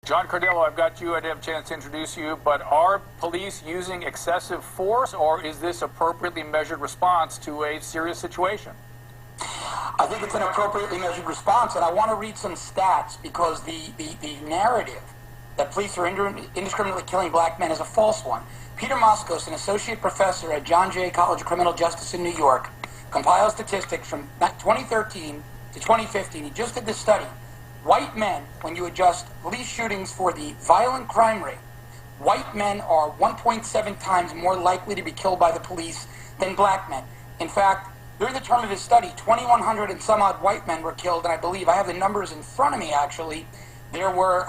John Cardillo, I've got you. I didn't have a chance to introduce you, but are police using excessive force, or is this appropriately measured response to a serious situation? I think it's an appropriately measured response, and I want to read some stats because the narrative that police are indiscriminately killing black men is a false one. Peter Moskos, an associate professor at John Jay College of Criminal Justice in New York, compiled statistics from 2013 to 2015. He just did this study. White men, when you adjust police shootings for the violent crime rate, white men are 1.7 times more likely to be killed by the police than black men. In fact, during the term of his study, 2,100 and some odd white men were killed, and I believe, I have the numbers in front of me actually, there were,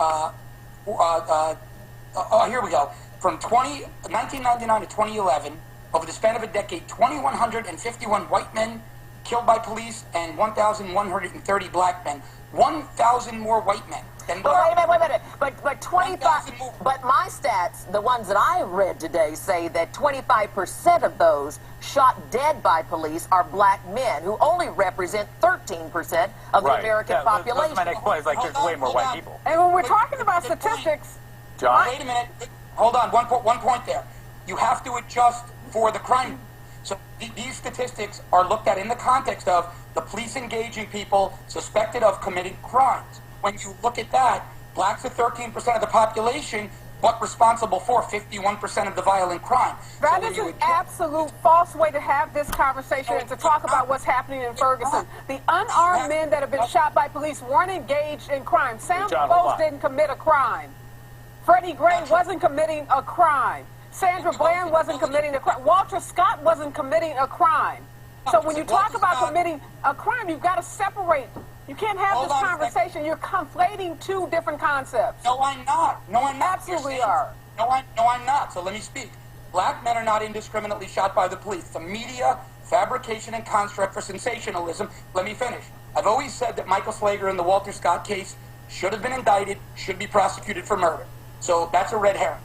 here we go, from 1999 to 2011, over the span of a decade, 2,151 white men killed by police and 1,130 black men. 1,000 more white men than black men. Wait a minute. But 25. But my stats, the ones that I read today, say that 25% of those shot dead by police are black men, who only represent 13% of the American population. That's my next point. It's like there's way more white people. And when we're talking about statistics, John, wait a minute. Hold on. One point there. You have to adjust for the crime. So these statistics are looked at in the context of the police engaging people suspected of committing crimes. When you look at that, blacks are 13% of the population, but responsible for 51% of the violent crime. That is an absolute false way to have this conversation and to talk about what's happening in Ferguson. The unarmed men that have been shot by police weren't engaged in crime. Sam DuBose didn't commit a crime. Freddie Gray wasn't committing a crime. Sandra Bland wasn't committing a crime. Walter Scott wasn't committing a crime. So when you talk about committing a crime, you've got to separate. You can't have this conversation. You're conflating two different concepts. No, I'm not. No, I'm not. Absolutely are. No, I'm not. So let me speak. Black men are not indiscriminately shot by the police. The media, fabrication, and construct for sensationalism. Let me finish. I've always said that Michael Slager in the Walter Scott case should have been indicted, should be prosecuted for murder. So that's a red herring.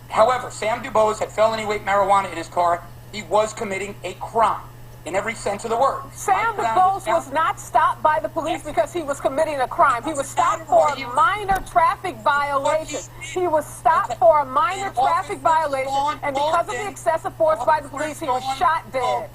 However, Sam DuBose had felony weight marijuana in his car. He was committing a crime in every sense of the word. Sam DuBose was not stopped by the police because he was committing a crime. He was stopped for a minor traffic violation. He was stopped for a minor traffic violation, and because of the excessive force by the police, he was shot dead.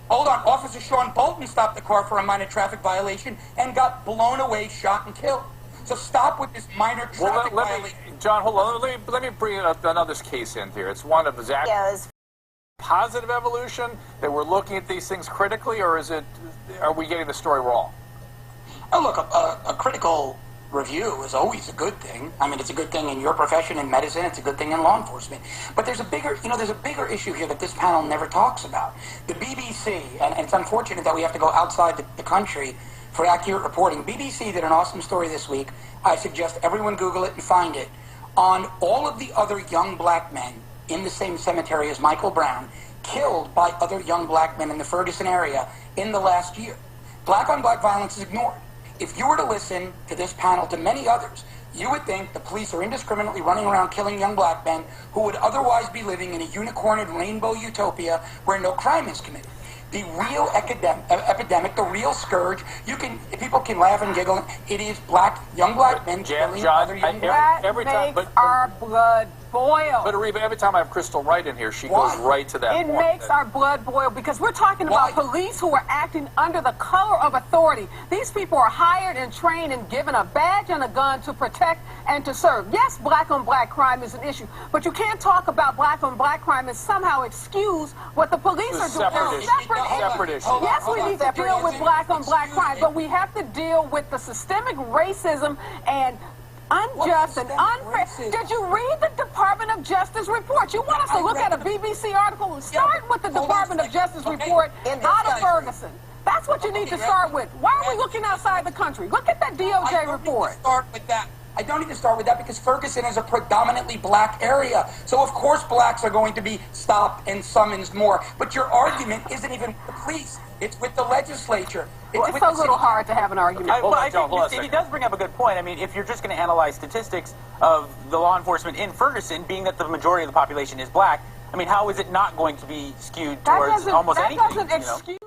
Hold on. Officer Sean Bolton stopped the car for a minor traffic violation and got blown away, shot, and killed. So stop with this minor traffic violation. John, hold on. Let me bring another case in here. It's one of Zach's positive evolution, that we're looking at these things critically, or are we getting the story wrong? Oh, look, a critical review is always a good thing. I mean, it's a good thing in your profession in medicine. It's a good thing in law enforcement. But there's a bigger issue here that this panel never talks about. The BBC, and it's unfortunate that we have to go outside the country for accurate reporting. BBC did an awesome story this week. I suggest everyone Google it and find it. On all of the other young black men in the same cemetery as Michael Brown, killed by other young black men in the Ferguson area in the last year. Black-on-black violence is ignored. If you were to listen to this panel, to many others, you would think the police are indiscriminately running around killing young black men who would otherwise be living in a unicorned rainbow utopia where no crime is committed. The real epidemic, the real scourge, people can laugh and giggle, it is young black men killing other young black men. Every time, our blood boil. But Ariba, every time I have Crystal Wright in here, she goes right to that point. It makes our blood boil because we're talking about police who are acting under the color of authority. These people are hired and trained and given a badge and a gun to protect and to serve. Yes, black-on-black crime is an issue, but you can't talk about black-on-black crime and somehow excuse what the police are doing. Separate issue. Yes, we need to deal with black-on-black crime, but we have to deal with the systemic racism and unjust and unfair. Did you read the Department of Justice report? You want us to look at a BBC article? Start with the Department of Justice report out of Ferguson. That's what you need to start with. Why are we looking outside the country? Look at that DOJ report. I don't need to start with that because Ferguson is a predominantly black area. So, of course, blacks are going to be stopped and summoned more. But your argument isn't even with the police. It's with the legislature. It's a little hard to have an argument. I think he does bring up a good point. I mean, if you're just going to analyze statistics of the law enforcement in Ferguson, being that the majority of the population is black, I mean, how is it not going to be skewed towards almost anything? That doesn't excuse